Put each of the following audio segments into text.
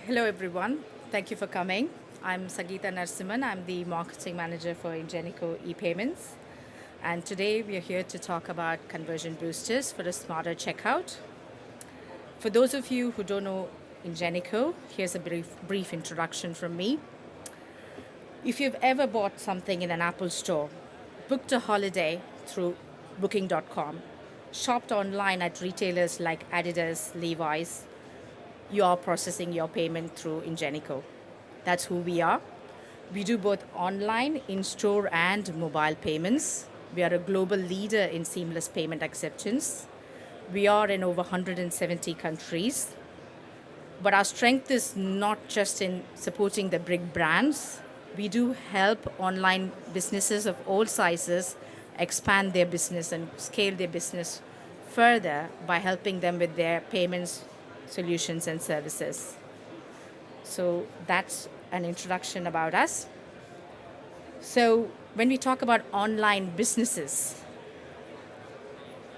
Hello, everyone. Thank you for coming. I'm Sangeetha Narasimhan. I'm the marketing manager for Ingenico ePayments. And today we are here to talk about conversion boosters for a smarter checkout. For those of you who don't know Ingenico, here's a brief introduction from me. If you've ever bought something in an Apple store, booked a holiday through booking.com, shopped online at retailers like Adidas, Levi's, you are processing your payment through Ingenico. That's who we are. We do both online, in-store, and mobile payments. We are a global leader in seamless payment acceptance. We are in over 170 countries. But our strength is not just in supporting the big brands. We do help online businesses of all sizes expand their business and scale their business further by helping them with their payments, solutions, and services. So that's an introduction about us. So when we talk about online businesses,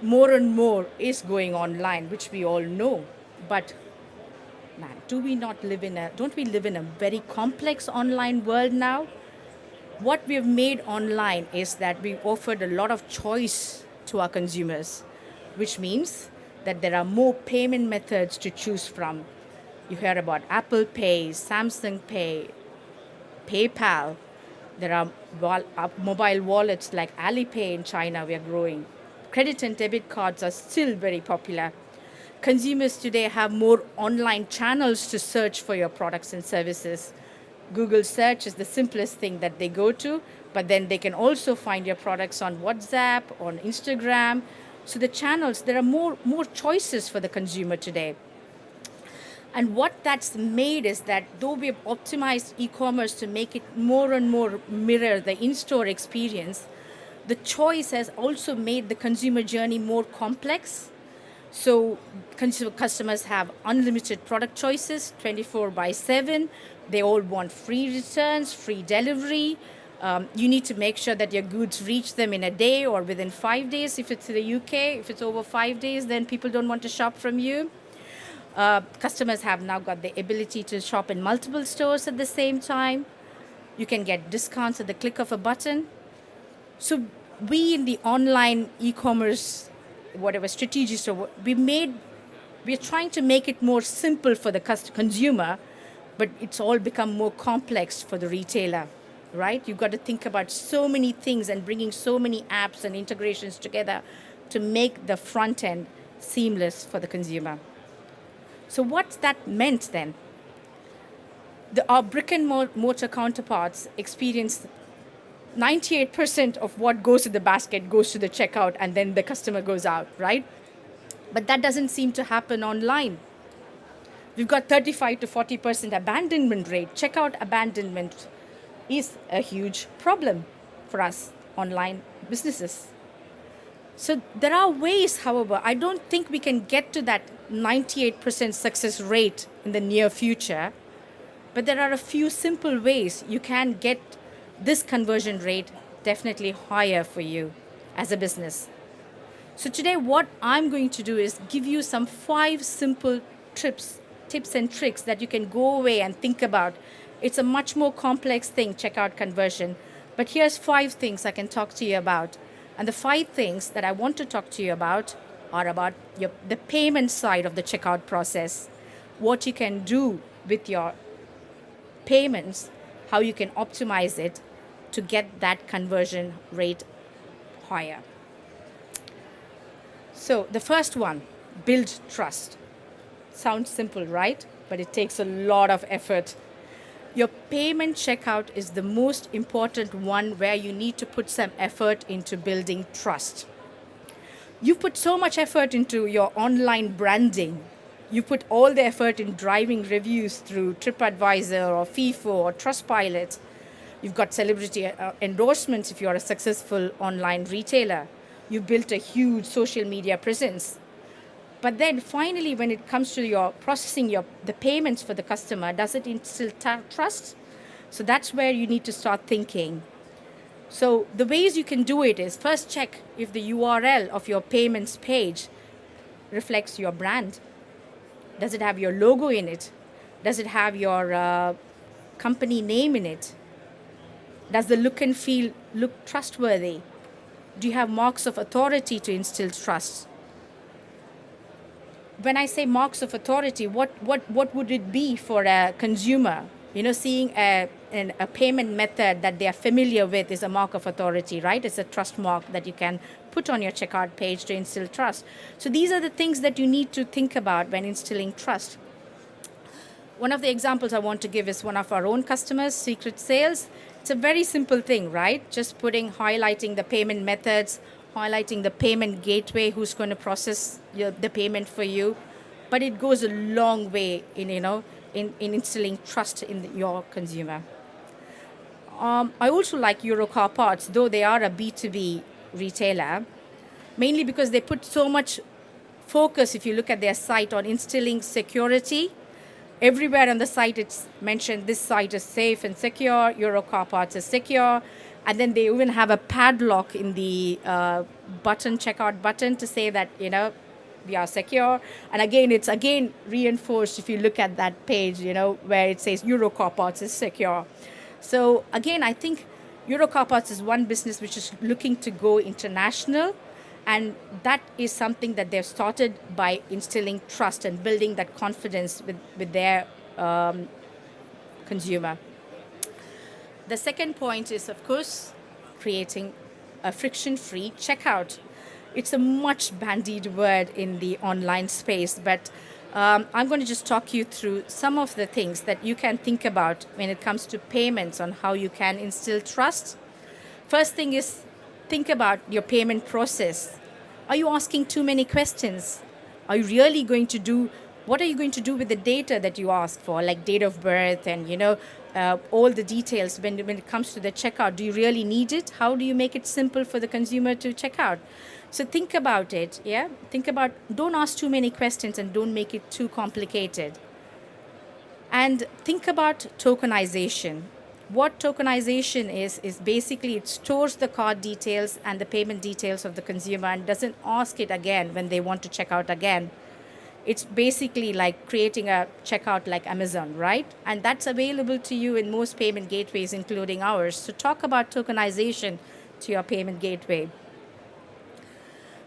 more and more is going online, which we all know. But man, don't we live in a very complex online world now? What we've made online is that we've offered a lot of choice to our consumers, which means that there are more payment methods to choose from. You hear about Apple Pay, Samsung Pay, PayPal. There are mobile wallets like Alipay in China, we are growing. Credit and debit cards are still very popular. Consumers today have more online channels to search for your products and services. Google search is the simplest thing that they go to, but then they can also find your products on WhatsApp, on Instagram. So the channels, there are more choices for the consumer today. And what that's made is that though we've optimized e-commerce to make it more and more mirror the in-store experience, the choice has also made the consumer journey more complex. So customers have unlimited product choices, 24/7. They all want free returns, free delivery. You need to make sure that your goods reach them in a day or within 5 days. If it's in the UK, if it's over 5 days, then people don't want to shop from you. Customers have now got the ability to shop in multiple stores at the same time. You can get discounts at the click of a button. So we in the online e-commerce, whatever strategies, we're trying to make it more simple for the consumer, but it's all become more complex for the retailer, right? You've got to think about so many things and bringing so many apps and integrations together to make the front end seamless for the consumer. So what's that meant then? Our brick and mortar counterparts experience 98% of what goes to the basket goes to the checkout and then the customer goes out, right? But that doesn't seem to happen online. We've got 35 to 40% abandonment rate. Checkout abandonment is a huge problem for us online businesses. So there are ways, however, I don't think we can get to that 98% success rate in the near future, but there are a few simple ways you can get this conversion rate definitely higher for you as a business. So today what I'm going to do is give you some 5 simple tips and tricks that you can go away and think about. It's a much more complex thing, checkout conversion, but here's 5 things I can talk to you about. And the 5 things that I want to talk to you about are about the payment side of the checkout process, what you can do with your payments, how you can optimize it to get that conversion rate higher. So the first one, build trust. Sounds simple, right? But it takes a lot of effort. Your payment checkout is the most important one where you need to put some effort into building trust. You put so much effort into your online branding. You put all the effort in driving reviews through TripAdvisor or FIFO or Trustpilot. You've got celebrity endorsements if you're a successful online retailer. You built a huge social media presence. But then finally, when it comes to your processing the payments for the customer, does it instill trust? So that's where you need to start thinking. So the ways you can do it is first check if the URL of your payments page reflects your brand. Does it have your logo in it? Does it have your company name in it? Does the look and feel look trustworthy? Do you have marks of authority to instill trust? When I say marks of authority, what would it be for a consumer? Seeing a payment method that they are familiar with is a mark of authority, right? It's a trust mark that you can put on your checkout page to instill trust. So these are the things that you need to think about when instilling trust. One of the examples I want to give is one of our own customers, Secret Sales. It's a very simple thing, right? Just highlighting the payment methods, highlighting the payment gateway, who's going to process the payment for you. But it goes a long way in instilling trust in your consumer. I also like Euro Car Parts, though they are a B2B retailer, mainly because they put so much focus, if you look at their site, on instilling security. Everywhere on the site, it's mentioned this site is safe and secure, Euro Car Parts is secure. And then they even have a padlock in the checkout button to say that, we are secure. And again, it's reinforced if you look at that page, where it says Euro Car Parts is secure. So again, I think Euro Car Parts is one business which is looking to go international. And that is something that they've started by instilling trust and building that confidence with their consumer. The second point is, of course, creating a friction-free checkout. It's a much bandied word in the online space, but I'm going to just talk you through some of the things that you can think about when it comes to payments on how you can instill trust. First thing is, think about your payment process. Are you asking too many questions? Are you really going to do, what are you going to do with the data that you ask for, like date of birth and, all the details when it comes to the checkout? Do you really need it? How do you make it simple for the consumer to check out? So think about it, yeah? Don't ask too many questions and don't make it too complicated. And think about tokenization. What tokenization is basically it stores the card details and the payment details of the consumer and doesn't ask it again when they want to check out again. It's basically like creating a checkout like Amazon, right? And that's available to you in most payment gateways, including ours. So talk about tokenization to your payment gateway.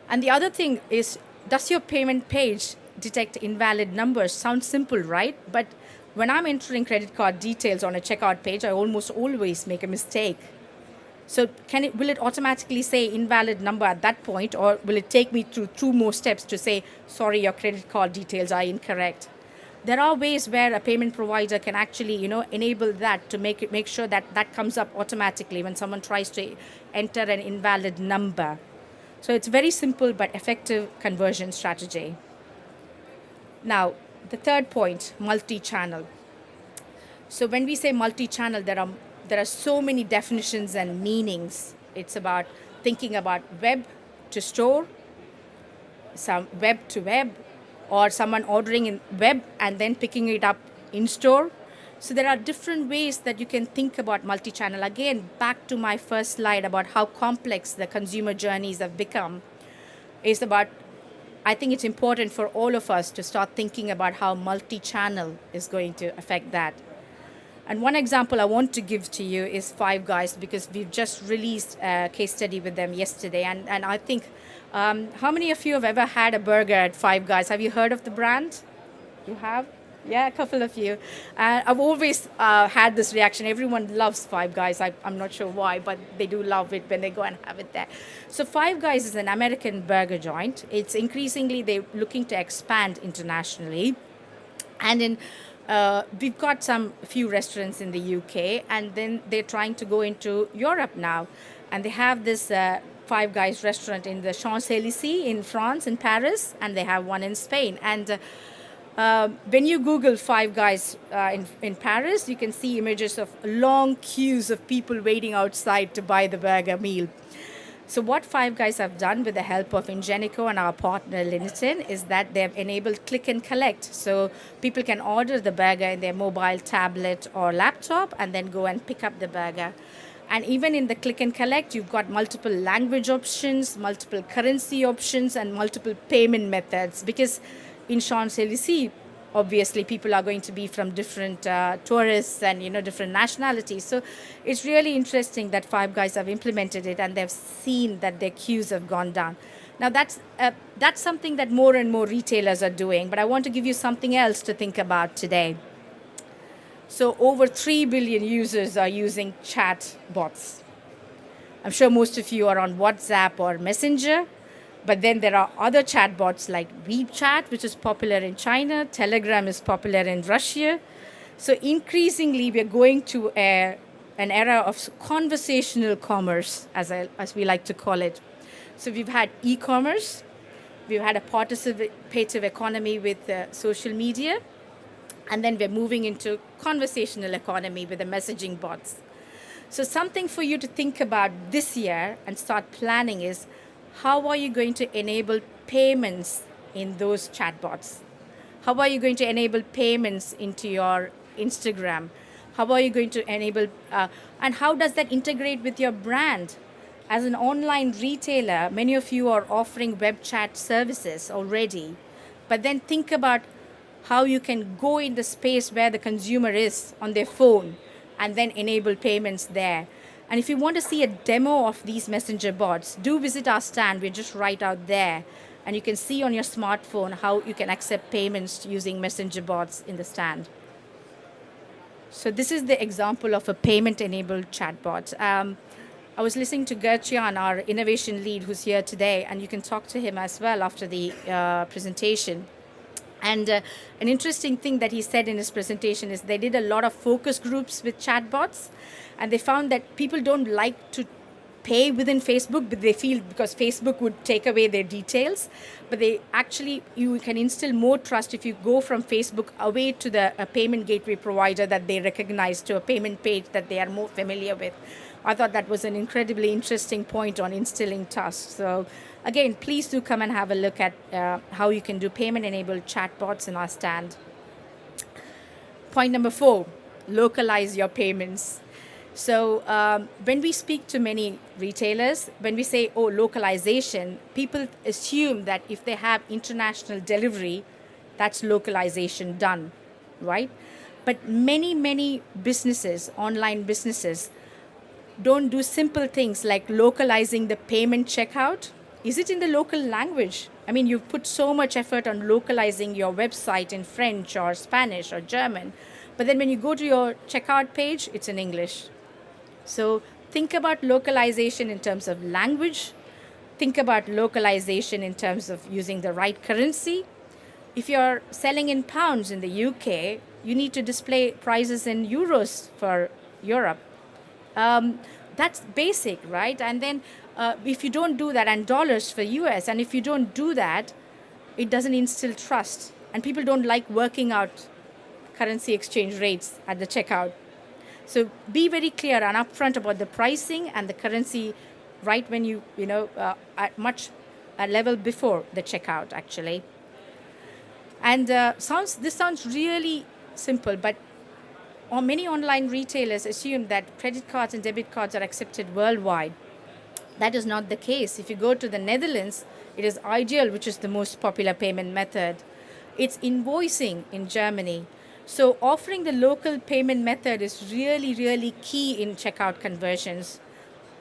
And the other thing is, does your payment page detect invalid numbers? Sounds simple, right? But when I'm entering credit card details on a checkout page, I almost always make a mistake. So will it automatically say invalid number at that point, or will it take me through two more steps to say, sorry, your credit card details are incorrect? There are ways where a payment provider can actually, enable that to make sure that comes up automatically when someone tries to enter an invalid number. So it's very simple but effective conversion strategy. Now, the third point, multi-channel. So when we say multi-channel, there are so many definitions and meanings. It's about thinking about web to store, some web to web, or someone ordering in web and then picking it up in store. So there are different ways that you can think about multi-channel. Again, back to my first slide about how complex the consumer journeys have become. I think it's important for all of us to start thinking about how multi-channel is going to affect that. And one example I want to give to you is Five Guys, because we've just released a case study with them yesterday. And I think, how many of you have ever had a burger at Five Guys? Have you heard of the brand? You have? Yeah, a couple of you. I've always had this reaction. Everyone loves Five Guys. I'm not sure why, but they do love it when they go and have it there. So Five Guys is an American burger joint. It's increasingly, they're looking to expand internationally. And we've got a few restaurants in the UK, and then they're trying to go into Europe now. And they have this Five Guys restaurant in the Champs-Élysées in France, in Paris, and they have one in Spain. And when you Google Five Guys in Paris, you can see images of long queues of people waiting outside to buy the burger meal. So what Five Guys have done with the help of Ingenico and our partner Linton is that they've enabled click and collect. So people can order the burger in their mobile, tablet or laptop and then go and pick up the burger. And even in the click and collect, you've got multiple language options, multiple currency options, and multiple payment methods. Because in Champs-Élysées, Obviously, people are going to be from different tourists and different nationalities. So it's really interesting that Five Guys have implemented it and they've seen that their queues have gone down. Now that's something that more and more retailers are doing. But I want to give you something else to think about today. So over 3 billion users are using chat bots. I'm sure most of you are on WhatsApp or Messenger. But then there are other chatbots like WeChat, which is popular in China. Telegram is popular in Russia. So increasingly, we're going to an era of conversational commerce, as we like to call it. So we've had e-commerce. We've had a participative economy with social media. And then we're moving into conversational economy with the messaging bots. So something for you to think about this year and start planning is, how are you going to enable payments in those chatbots? How are you going to enable payments into your Instagram? How are you going to enable, and how does that integrate with your brand? As an online retailer, many of you are offering web chat services already. But then think about how you can go in the space where the consumer is on their phone and then enable payments there. And if you want to see a demo of these messenger bots, do visit our stand. We're just right out there. And you can see on your smartphone how you can accept payments using messenger bots in the stand. So this is the example of a payment-enabled chatbot. I was listening to Gertjan, our innovation lead, who's here today, and you can talk to him as well after the presentation. And an interesting thing that he said in his presentation is they did a lot of focus groups with chatbots, and they found that people don't like to pay within Facebook, but they feel because Facebook would take away their details. But you can instill more trust if you go from Facebook away to the payment gateway provider that they recognize, to a payment page that they are more familiar with. I thought that was an incredibly interesting point on instilling trust. So again, please do come and have a look at how you can do payment-enabled chatbots in our stand. Point number 4, localize your payments. So when we speak to many retailers, when we say, oh, localization, people assume that if they have international delivery, that's localization done, right? But many businesses, online businesses, don't do simple things like localizing the payment checkout. Is it in the local language? I mean, you've put so much effort on localizing your website in French or Spanish or German, but then when you go to your checkout page, it's in English. So think about localization in terms of language. Think about localization in terms of using the right currency. If you're selling in pounds in the UK, you need to display prices in euros for Europe. That's basic, right? And then if you don't do that, and dollars for US, and if you don't do that, it doesn't instill trust. And people don't like working out currency exchange rates at the checkout. So be very clear and upfront about the pricing and the currency right when at a level before the checkout, actually. And this sounds really simple, but many online retailers assume that credit cards and debit cards are accepted worldwide. That is not the case. If you go to the Netherlands, it is Ideal, which is the most popular payment method. It's invoicing in Germany. So offering the local payment method is really key in checkout conversions.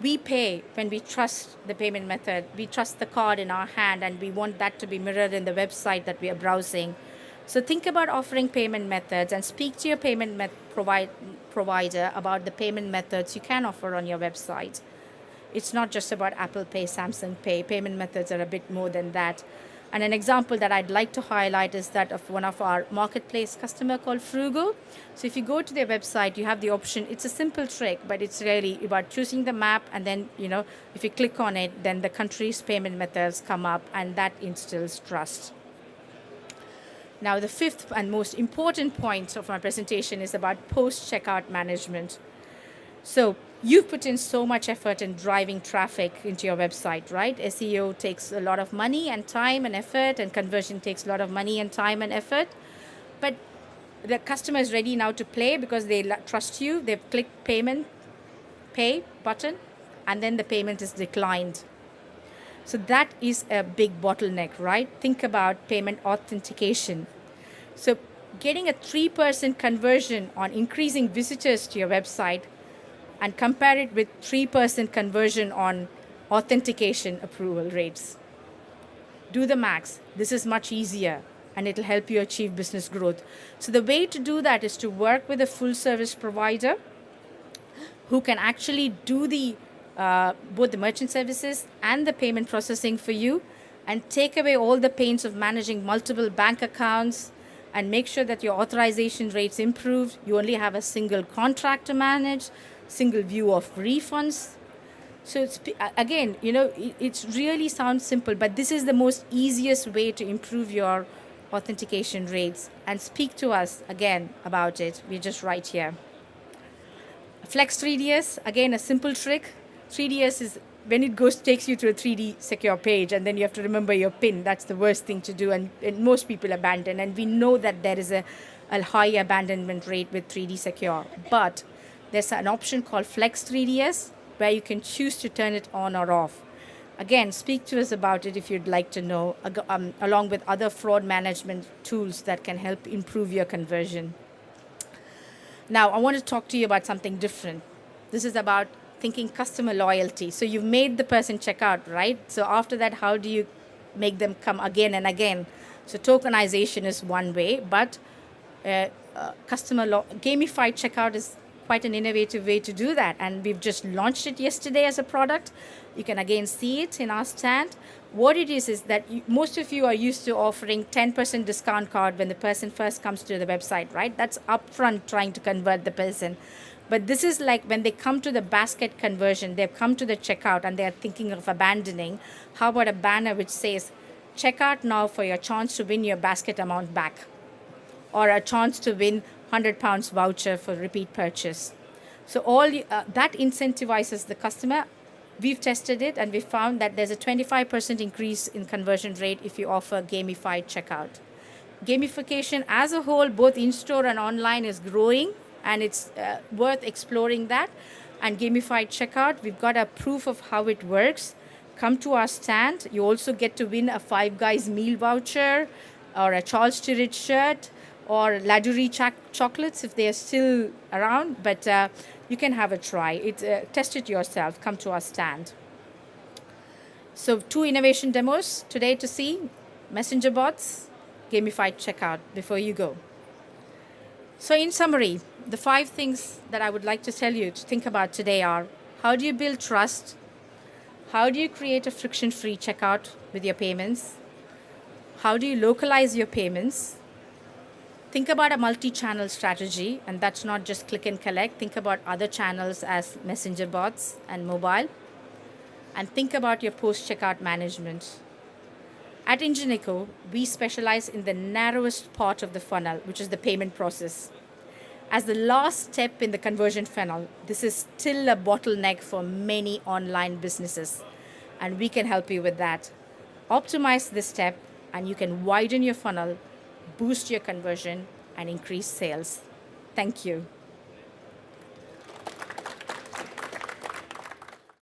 We pay when we trust the payment method. We trust the card in our hand, and we want that to be mirrored in the website that we are browsing. So think about offering payment methods and speak to your payment provider about the payment methods you can offer on your website. It's not just about Apple Pay, Samsung Pay. Payment methods are a bit more than that. And an example that I'd like to highlight is that of one of our marketplace customer called Frugal. So if you go to their website, you have the option. It's a simple trick, but it's really about choosing the map. And then, if you click on it, then the country's payment methods come up, and that instills trust. Now, the fifth and most important point of my presentation is about post-checkout management. So you've put in so much effort in driving traffic into your website, right? SEO takes a lot of money and time and effort, and conversion takes a lot of money and time and effort. But the customer is ready now to pay because they trust you. They've clicked pay button, and then the payment is declined. So that is a big bottleneck, right? Think about payment authentication. So getting a 3% conversion on increasing visitors to your website and compare it with 3% conversion on authentication approval rates. Do the max. This is much easier and it'll help you achieve business growth. So the way to do that is to work with a full service provider who can actually do the both the merchant services and the payment processing for you, and take away all the pains of managing multiple bank accounts, and make sure that your authorization rates improve. You only have a single contract to manage, single view of refunds. So it's, again, it really sounds simple, but this is the most easiest way to improve your authentication rates. And speak to us again about it. We're just right here. Flex 3DS, again, a simple trick. 3DS is when it takes you to a 3D secure page, and then you have to remember your PIN. That's the worst thing to do, and most people abandon. And we know that there is a high abandonment rate with 3D secure. But there's an option called Flex 3DS where you can choose to turn it on or off. Again, speak to us about it if you'd like to know, along with other fraud management tools that can help improve your conversion. Now, I want to talk to you about something different. This is about thinking customer loyalty. So you've made the person check out, right? So after that, how do you make them come again and again? So tokenization is one way, but gamified checkout is quite an innovative way to do that. And we've just launched it yesterday as a product. You can again see it in our stand. What it is that most of you are used to offering 10% discount card when the person first comes to the website, right? That's upfront trying to convert the person. But this is like when they come to the basket conversion, they've come to the checkout and they're thinking of abandoning. How about a banner which says, check out now for your chance to win your basket amount back, or a chance to win £100 voucher for repeat purchase. So that incentivizes the customer. We've tested it and we found that there's a 25% increase in conversion rate if you offer gamified checkout. Gamification as a whole, both in-store and online, is growing, and it's worth exploring that. And gamified checkout, we've got a proof of how it works. Come to our stand. You also get to win a Five Guys meal voucher, or a Charles Stirridge shirt, or Ladurée chocolates if they are still around. But you can have a try. Test it yourself. Come to our stand. So 2 innovation demos today to see: messenger bots, gamified checkout, before you go. So in summary, the 5 things that I would like to tell you to think about today are: how do you build trust? How do you create a friction-free checkout with your payments? How do you localize your payments? Think about a multi-channel strategy, and that's not just click and collect. Think about other channels as messenger bots and mobile. And think about your post-checkout management. At Ingenico, we specialize in the narrowest part of the funnel, which is the payment process. As the last step in the conversion funnel, this is still a bottleneck for many online businesses, and we can help you with that. Optimize this step, and you can widen your funnel, boost your conversion, and increase sales. Thank you.